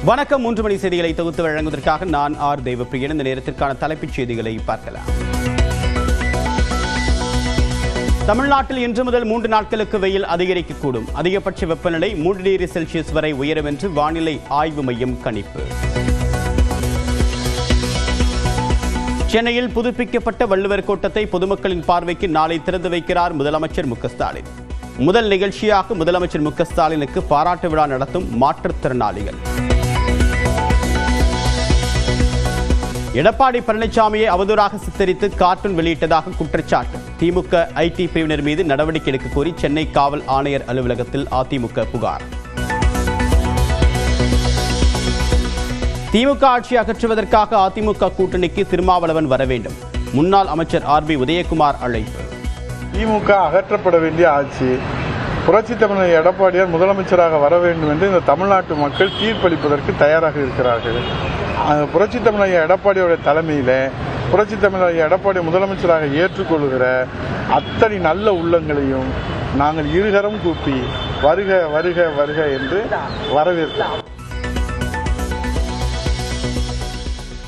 வணக்கம். 3 மணி செய்திகளை தொகுத்து வழங்குவதற்காக நான் ஆர் தேவப்பிரியன். இந்த நேரத்திற்கான தலைப்புச் செய்திகளை பார்க்கலாம். தமிழ்நாட்டில் இன்று முதல் 3 நாட்களுக்கு வெயில் அதிகரிக்கக்கூடும். அதிகபட்ச வெப்பநிலை 3 டிகிரி செல்சியஸ் வரை உயரும் என்று வானிலை ஆய்வு மையம் கணிப்பு. சென்னையில் புதுப்பிக்கப்பட்ட வள்ளுவர் கோட்டத்தை பொதுமக்களின் பார்வைக்கு நாளை திறந்து வைக்கிறார் முதலமைச்சர் மு க ஸ்டாலின். முதல் நிகழ்ச்சியாக முதலமைச்சர் மு க ஸ்டாலினுக்கு பாராட்டு விழா நடத்தும் மாற்றுத்திறனாளிகள். எடப்பாடி பழனிசாமியை அவதூறாக சித்தரித்து கார்ட்டூன் வெளியிட்டதாக குற்றச்சாட்டு. திமுக ஐடி பிரிவினர் மீது நடவடிக்கை எடுக்க கோரி சென்னை காவல் ஆணையர் அலுவலகத்தில் அதிமுக புகார். திமுக ஆட்சி அகற்றுவதற்காக அதிமுக கூட்டணிக்கு திருமாவளவன் வர வேண்டும். முன்னாள் அமைச்சர் ஆர் பி உதயகுமார் அழைப்பு. திமுக அகற்றப்பட வேண்டிய ஆட்சி. புரட்சி தமிழர் எடப்பாடியார் முதலமைச்சராக வர வேண்டும் என்று இந்த தமிழ்நாட்டு மக்கள் தீர்ப்பளிப்பதற்கு தயாராக இருக்கிறார்கள். புரட்சி தமிழர் எடப்பாடியோட தலைமையில் புரட்சி தமிழர் எடப்பாடி முதலமைச்சராக ஏற்றுக்கொள்கிற அத்தனை நல்ல உள்ளங்களையும் நாங்கள் இருகரம் கூப்பி வருக வருக வருக என்று வரவேற்கிறோம்.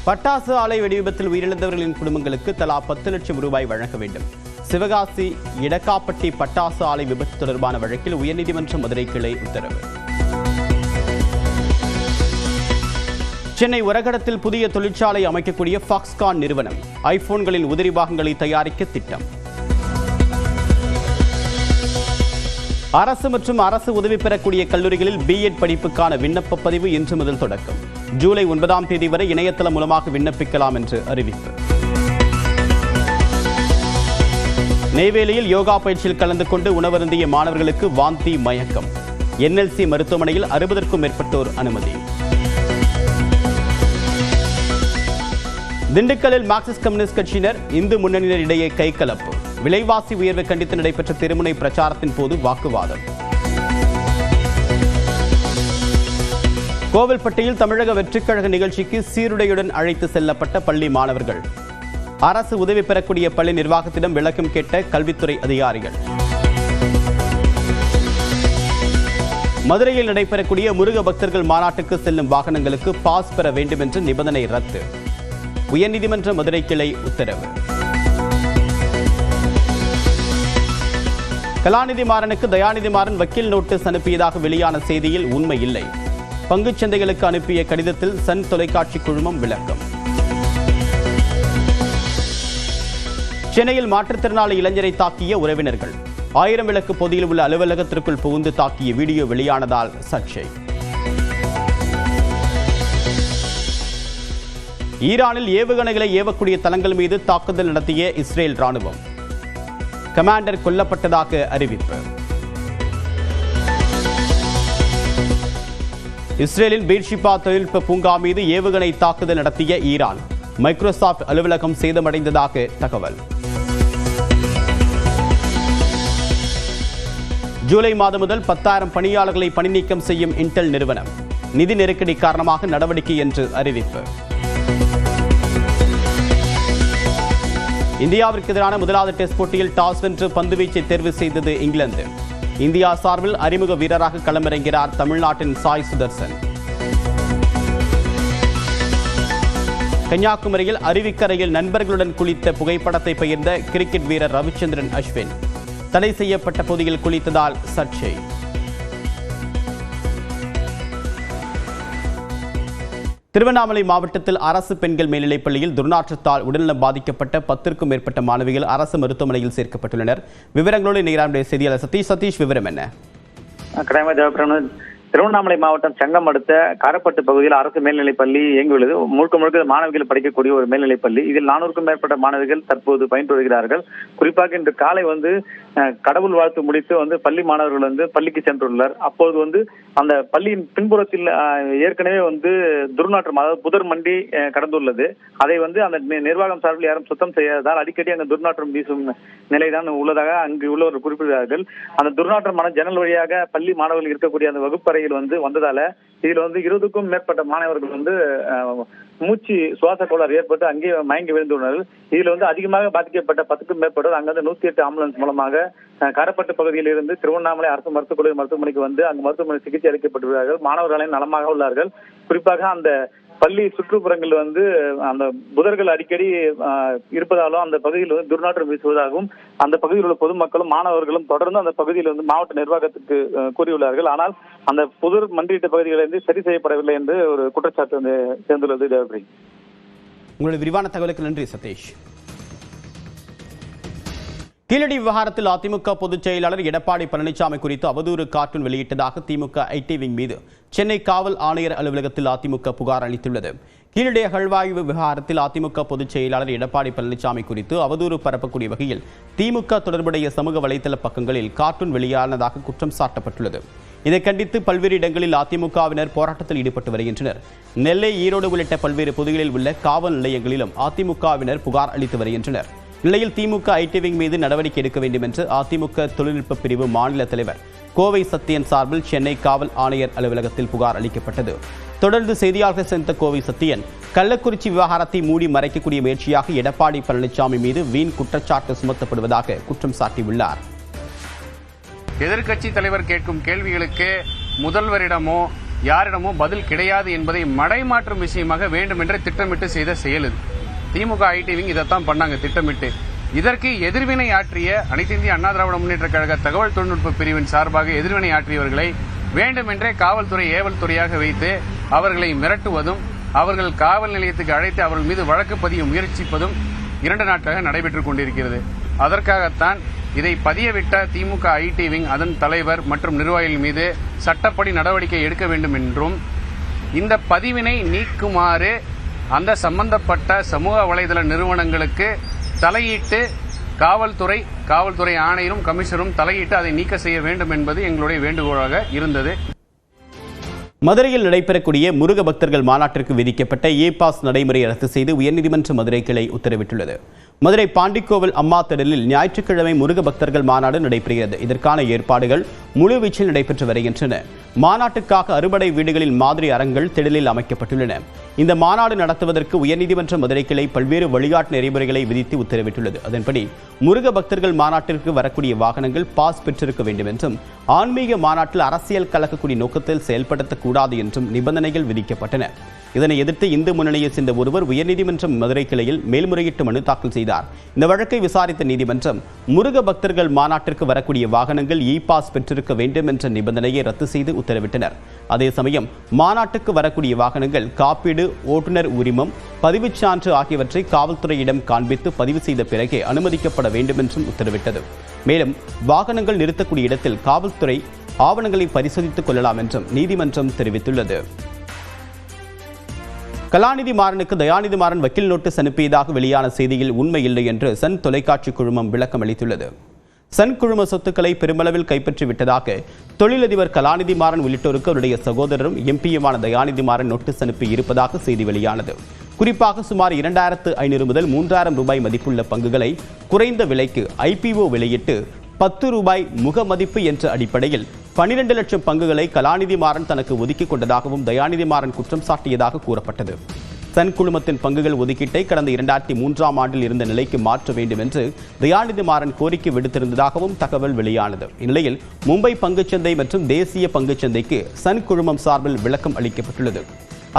பட்டாசு ஆலை வெடிவிபத்தில் உயிரிழந்தவர்களின் குடும்பங்களுக்கு தலா 10 லட்சம் ரூபாய் வழங்க வேண்டும். சிவகாசி இடக்காப்பட்டி பட்டாசு ஆலை விபத்து தொடர்பான வழக்கில் உயர்நீதிமன்ற மதுரை கிளை உத்தரவு. சென்னை ஒரகடத்தில் புதிய தொழிற்சாலை அமைக்கக்கூடிய ஃபாக்ஸ்கான் நிறுவனம் ஐபோன்களின் உதிரி பாகங்களை தயாரிக்க திட்டம். அரசு மற்றும் அரசு உதவி பெறக்கூடிய கல்லூரிகளில் பிஎட் படிப்புக்கான விண்ணப்ப பதிவு இன்று முதல் தொடக்கம். ஜூலை 9ஆம் தேதி வரை இணையதளம் மூலமாக விண்ணப்பிக்கலாம் என்று அறிவிப்பு. நெய்வேலியில் யோகா பயிற்சியில் கலந்து கொண்டு உணவருந்திய மாணவர்களுக்கு வாந்தி மயக்கம். என்எல்சி மருத்துவமனையில் 60க்கும் மேற்பட்டோர் அனுமதி. திண்டுக்கல்லில் மார்க்சிஸ்ட் கம்யூனிஸ்ட் கட்சியினர் இந்து முன்னணியினர் இடையே கைகலப்பு. விலைவாசி உயர்வை கண்டித்து நடைபெற்ற தெருமுனை பிரச்சாரத்தின் போது வாக்குவாதம். கோவில்பட்டியில் தமிழக வெற்றிக்கழக நிகழ்ச்சிக்கு சீருடையுடன் அழைத்து செல்லப்பட்ட பள்ளி மாணவர்கள். அரசு உதவி பெறக்கூடிய பள்ளி நிர்வாகத்திடம் விளக்கம் கேட்ட கல்வித்துறை அதிகாரிகள். மதுரையில் நடைபெறக்கூடிய முருக பக்தர்கள் மாநாட்டுக்கு செல்லும் வாகனங்களுக்கு பாஸ் பெற வேண்டும் என்ற நிபந்தனை ரத்து. உயர்நீதிமன்ற மதுரை கிளை உத்தரவு. கலாநிதி மாறனுக்கு தயாநிதி மாறன் வக்கீல் நோட்டீஸ் அனுப்பியதாக வெளியான செய்தியில் உண்மை இல்லை. பங்குச் சந்தைகளுக்கு அனுப்பிய கடிதத்தில் சன் தொலைக்காட்சி குழுமம் விளக்கம். சென்னையில் மாற்றுத்திறனாளி இளைஞரை தாக்கிய உறவினர்கள். 1000 விளக்கு பொதியில் உள்ள அலுவலகத்திற்குள் புகுந்து தாக்கிய வீடியோ வெளியானதால் சர்ச்சை. ஈரானில் ஏவுகணைகளை ஏவக்கூடிய தளங்கள் மீது தாக்குதல் நடத்திய இஸ்ரேல் ராணுவம். கமாண்டர் கொல்லப்பட்டதாக அறிவிப்பு. இஸ்ரேலின் பீர்ஷிபா தொழில்நுட்ப பூங்கா மீது ஏவுகணை தாக்குதல் நடத்திய ஈரான். மைக்ரோசாப்ட் அலுவலகம் சேதமடைந்ததாக தகவல். ஜூலை மாதம் முதல் 10,000 பணியாளர்களை பணிநீக்கம் செய்யும் இன்டெல் நிறுவனம். நிதி நெருக்கடி காரணமாக நடவடிக்கை என்று அறிவிப்பு. இந்தியாவிற்கு எதிரான முதலாவது டெஸ்ட் போட்டியில் டாஸ் வென்று பந்துவீச்சை தேர்வு செய்தது இங்கிலாந்து. இந்தியா சார்பில் அறிமுக வீரராக களமிறங்கிறார் தமிழ்நாட்டின் சாய் சுதர்சன். கன்னியாகுமரியில் அருவிக்கரையில் நண்பர்களுடன் குளித்த புகைப்படத்தை பகிர்ந்த கிரிக்கெட் வீரர் ரவிச்சந்திரன் அஸ்வின். தடை செய்யப்பட்ட பகுதியில் குளித்ததால் சர்ச்சை. திருவண்ணாமலை மாவட்டத்தில் அரசு பெண்கள் மேல்நிலைப் பள்ளியில் துர்நாற்றத்தால் உடல்நலம் பாதிக்கப்பட்ட 10க்கும் மேற்பட்ட மாணவிகள் அரசு மருத்துவமனையில் சேர்க்கப்பட்டுள்ளனர். விவரங்களோடு நேரான செய்தியாளர் சதீஷ், விவரம் என்ன? திருவண்ணாமலை மாவட்டம் செங்கம் அடுத்த காரப்பட்டு பகுதியில் அரசு மேல்நிலைப் பள்ளி இயங்கியுள்ளது. முழுக்க முழுக்க மாணவிகள் படிக்கக்கூடிய ஒரு மேல்நிலைப் பள்ளி. இதில் 400க்கும் மேற்பட்ட மாணவிகள் தற்போது பயின்று வருகிறார்கள். குறிப்பாக இன்று காலை கடவுள் வாழ்த்து முடித்து பள்ளி மாணவர்கள் பள்ளிக்கு சென்றுள்ளனர். அப்போது அந்த பள்ளியின் பின்புறத்தில் ஏற்கனவே துர்நாற்றம், அதாவது புதர் மண்டி கடந்துள்ளது. அதை அந்த நிர்வாகம் சார்பில் யாரும் சுத்தம் செய்யாததால் அடிக்கடி அங்கு துர்நாற்றம் வீசும் நிலைதான் உள்ளதாக அங்கு உள்ளவர்கள் குறிப்பிடுகிறார்கள். அந்த துர்நாற்றமான ஜன்னல் வழியாக பள்ளி மாணவர்கள் இருக்கக்கூடிய அந்த வகுப்பறை வந்ததால இதில் 20க்கும் மேற்பட்ட மாணவர்கள் மூச்சு சுவாச கோளாறு ஏற்பட்டு அங்கே மயங்கி விழுந்துள்ளனர். இதில் அதிகமாக பாதிக்கப்பட்ட 10க்கும் மேற்பட்டோர் அங்கிருந்து 108 ஆம்புலன்ஸ் மூலமாக காரப்பட்டு பகுதியில் இருந்து திருவண்ணாமலை அரசு மருத்துவமனைக்கு வந்து அங்கு மருத்துவமனை சிகிச்சை அளிக்கப்பட்டுள்ளார்கள். மாணவர்கள் நலமாக உள்ளார்கள். குறிப்பாக அந்த பள்ளி சுற்றுப்புறங்கள் வந்து அந்த புதர்கள் அடிக்கடி இருப்பதாலும் அந்த பகுதியில் வந்து துர்நாற்றம் வீசுவதாகவும் அந்த பகுதியில் உள்ள பொதுமக்களும் மாணவர்களும் தொடர்ந்து அந்த பகுதியில் வந்து மாவட்ட நிர்வாகத்துக்கு கூறியுள்ளார்கள். ஆனால் அந்த புதர் மண்டியிட்ட பகுதிகளிலிருந்து சரி செய்யப்படவில்லை என்று ஒரு குற்றச்சாட்டு வந்து சேர்ந்துள்ளது. தேவபிரி, உங்களுடைய விரிவான தகவலுக்கு நன்றி சதீஷ். கீழடி விவகாரத்தில் அதிமுக பொதுச் செயலாளர் எடப்பாடி பழனிசாமி குறித்து அவதூறு கார்ட்டூன் வெளியிட்டதாக திமுக ஐடி விங் மீது சென்னை காவல் ஆணையர் அலுவலகத்தில் அதிமுக புகார் அளித்துள்ளது. கீழடி அகழ்வாய்வு விவகாரத்தில் அதிமுக பொதுச் செயலாளர் எடப்பாடி பழனிசாமி குறித்து அவதூறு பரப்பக்கூடிய வகையில் திமுக தொடர்புடைய சமூக வலைதள பக்கங்களில் கார்ட்டூன் வெளியானதாக குற்றம் சாட்டப்பட்டுள்ளது. இதை கண்டித்து பல்வேறு இடங்களில் அதிமுகவினர் போராட்டத்தில் ஈடுபட்டு வருகின்றனர். நெல்லை, ஈரோடு உள்ளிட்ட பல்வேறு பகுதிகளில் உள்ள காவல் நிலையங்களிலும் அதிமுகவினர் புகார் அளித்து வருகின்றனர். நிலையில் திமுக ஐடி விங் மீது நடவடிக்கை எடுக்க வேண்டும் என்று அதிமுக தொழில்நுட்ப பிரிவு மாநில தலைவர் கோவை சத்தியன் சார்பில் சென்னை காவல் ஆணையர் அலுவலகத்தில் புகார் அளிக்கப்பட்டது. தொடர்ந்து செய்தியாளர்கள் சந்தித்த கோவை சத்தியன், கள்ளக்குறிச்சி விவகாரத்தை மூடி மறைக்கக்கூடிய முயற்சியாக எடப்பாடி பழனிசாமி மீது வீண் குற்றச்சாட்டு சுமத்தப்படுவதாக குற்றம் சாட்டியுள்ளார். எதிர்க்கட்சி தலைவர் கேட்கும் கேள்விகளுக்கு முதல்வரிடமோ யாரிடமோ பதில் கிடையாது என்பதை மடைமாற்றும் விஷயமாக வேண்டுமென்றே திட்டமிட்டு செய்த செயல் இது. திமுக ஐடி விங் இதைத்தான் பண்ணாங்க திட்டமிட்டு. இதற்கு எதிர்வினை ஆற்றிய அனைத்து இந்திய அண்ணா திராவிட முன்னேற்ற கழக தகவல் தொழில்நுட்ப பிரிவின் சார்பாக எதிர்வினை ஆற்றியவர்களை வேண்டுமென்றே காவல்துறை ஏவல் துறையாக வைத்து அவர்களை மிரட்டுவதும் அவர்கள் காவல் நிலையத்துக்கு அழைத்து அவர்கள் மீது வழக்கு பதிய முயற்சிப்பதும் 2 நாட்களாக நடைபெற்றுக் கொண்டிருக்கிறது. அதற்காகத்தான் இதை பதியவிட்ட திமுக ஐடி விங் அதன் தலைவர் மற்றும் நிர்வாகிகள் மீது சட்டப்படி நடவடிக்கை எடுக்க வேண்டும் என்றும் இந்த பதிவினை நீக்குமாறு அந்த சம்பந்தப்பட்ட சமூக வலைதள நிறுவனங்களுக்கு தலையிட்டு காவல்துறை ஆணையரும் கமிஷனரும் தலையிட்டு அதை நீக்க செய்ய வேண்டும் என்பது எங்களுடைய வேண்டுகோளாக இருந்தது. மதுரையில் நடைபெறக்கூடிய முருக பக்தர்கள் மாநாட்டிற்கு விதிக்கப்பட்ட பாஸ் நடைமுறை ரத்து செய்து உயர்நீதிமன்ற மதுரை கிளை உத்தரவிட்டுள்ளது. மதுரை பாண்டிக்கோவில் அம்மா திடலில் ஞாயிற்றுக்கிழமை முருக பக்தர்கள் மாநாடு நடைபெறுகிறது. இதற்கான ஏற்பாடுகள் முழுவீச்சில் நடைபெற்று வருகின்றன. மாநாட்டுக்காக அறுபடை வீடுகளில் மாதிரி அரங்குகள் திடலில் அமைக்கப்பட்டுள்ளன. இந்த மாநாடு நடத்துவதற்கு உயர்நீதிமன்ற மதுரை கிளை பல்வேறு வழிகாட்டு நெறிமுறைகளை விதித்து உத்தரவிட்டுள்ளது. அதன்படி முருக பக்தர்கள் மாநாட்டிற்கு வரக்கூடிய வாகனங்கள் பாஸ் பெற்றிருக்க வேண்டும் என்றும் ஆன்மீக மாநாட்டில் அரசியல் கலக்கக்கூடிய நோக்கத்தில் செயல்படுத்தக்கூடாது என்றும் நிபந்தனைகள் விதிக்கப்பட்டன. இதனை எதிர்த்து இந்து முன்னணியை சேர்ந்த ஒருவர் உயர்நீதிமன்றம் மதுரை கிளையில் மேல்முறையீட்டு மனு தாக்கல் செய்தார். இந்த வழக்கை விசாரித்த நீதிமன்றம் முருக பக்தர்கள் மாநாட்டிற்கு வரக்கூடிய வாகனங்கள் பாஸ் பெற்றிருக்க வேண்டும் என்ற நிபந்தனையை ரத்து செய்து உத்தரவிட்டனர். அதே சமயம் மாநாட்டுக்கு வரக்கூடிய வாகனங்கள் காப்பீடு, ஓட்டுநர் உரிமம், பதிவுச் சான்று ஆகியவற்றை காவல்துறையிடம் காண்பித்து பதிவு செய்த பிறகே அனுமதிக்கப்பட வேண்டும் என்றும் உத்தரவிட்டது. மேலும் வாகனங்கள் நிறுத்தக்கூடிய இடத்தில் காவல்துறை ஆவணங்களை பரிசோதித்துக் கொள்ளலாம் என்றும் நீதிமன்றம் தெரிவித்துள்ளது. கலாநிதி மாறனுக்கு தயாநிதி மாறன் வக்கீல் நோட்டீஸ் அனுப்பியதாக வெளியான செய்தியில் உண்மை இல்லை என்று சன் தொலைக்காட்சி குழுமம் விளக்கம் அளித்துள்ளது. சன் குழும சொத்துக்களை பெருமளவில் கைப்பற்றி விட்டதாக தொழிலதிபர் கலாநிதி மாறன் உள்ளிட்டோருக்கு அவருடைய சகோதரரும் எம்பியுமான தயாநிதி மாறன் நோட்டீஸ் அனுப்பி இருப்பதாக செய்தி வெளியானது. குறிப்பாக சுமார் 2500 முதல் 3000 ரூபாய் மதிப்புள்ள பங்குகளை குறைந்த விலைக்கு IPO வெளியிட்டு 10 ரூபாய் முக மதிப்பு என்ற அடிப்படையில் 12 லட்சம் பங்குகளை கலாநிதி மாறன் தனக்கு ஒதுக்கிக் கொண்டதாகவும் தயாநிதி மாறன் குற்றம் சாட்டியதாக கூறப்பட்டது. சன் குழுமத்தின் பங்குகள் ஒதுக்கீட்டை கடந்த 2003ஆம் ஆண்டில் இருந்த நிலைக்கு மாற்ற வேண்டும் என்று தயாநிதி மாறன் கோரிக்கை விடுத்திருந்ததாகவும் தகவல் வெளியானது. இந்நிலையில் மும்பை பங்குச்சந்தை மற்றும் தேசிய பங்குச்சந்தைக்கு சன் குழுமம் சார்பில் விளக்கம் அளிக்கப்பட்டுள்ளது.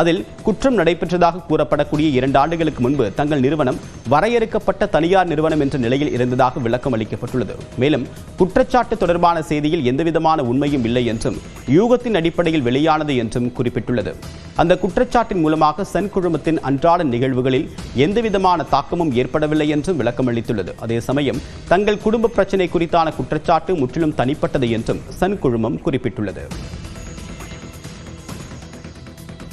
அதில் குற்றம் நடைபெற்றதாக கூறப்படக்கூடிய 2 ஆண்டுகளுக்கு முன்பு தங்கள் நிறுவனம் வரையறுக்கப்பட்ட தனியார் நிறுவனம் என்ற நிலையில் இருந்ததாக விளக்கம் அளிக்கப்பட்டுள்ளது. மேலும் குற்றச்சாட்டு தொடர்பான செய்தியில் எந்தவிதமான உண்மையும் இல்லை என்றும் யூகத்தின் அடிப்படையில் வெளியானது என்றும் குறிப்பிட்டுள்ளது. அந்த குற்றச்சாட்டின் மூலமாக சன் குழுமத்தின் அன்றாட நிகழ்வுகளில் எந்தவிதமான தாக்கமும் ஏற்படவில்லை என்றும் விளக்கம் அளித்துள்ளது. அதே சமயம் தங்கள் குடும்ப பிரச்சினை குறித்தான குற்றச்சாட்டு முற்றிலும் தனிப்பட்டது என்றும் சன் குழுமம் குறிப்பிட்டுள்ளது.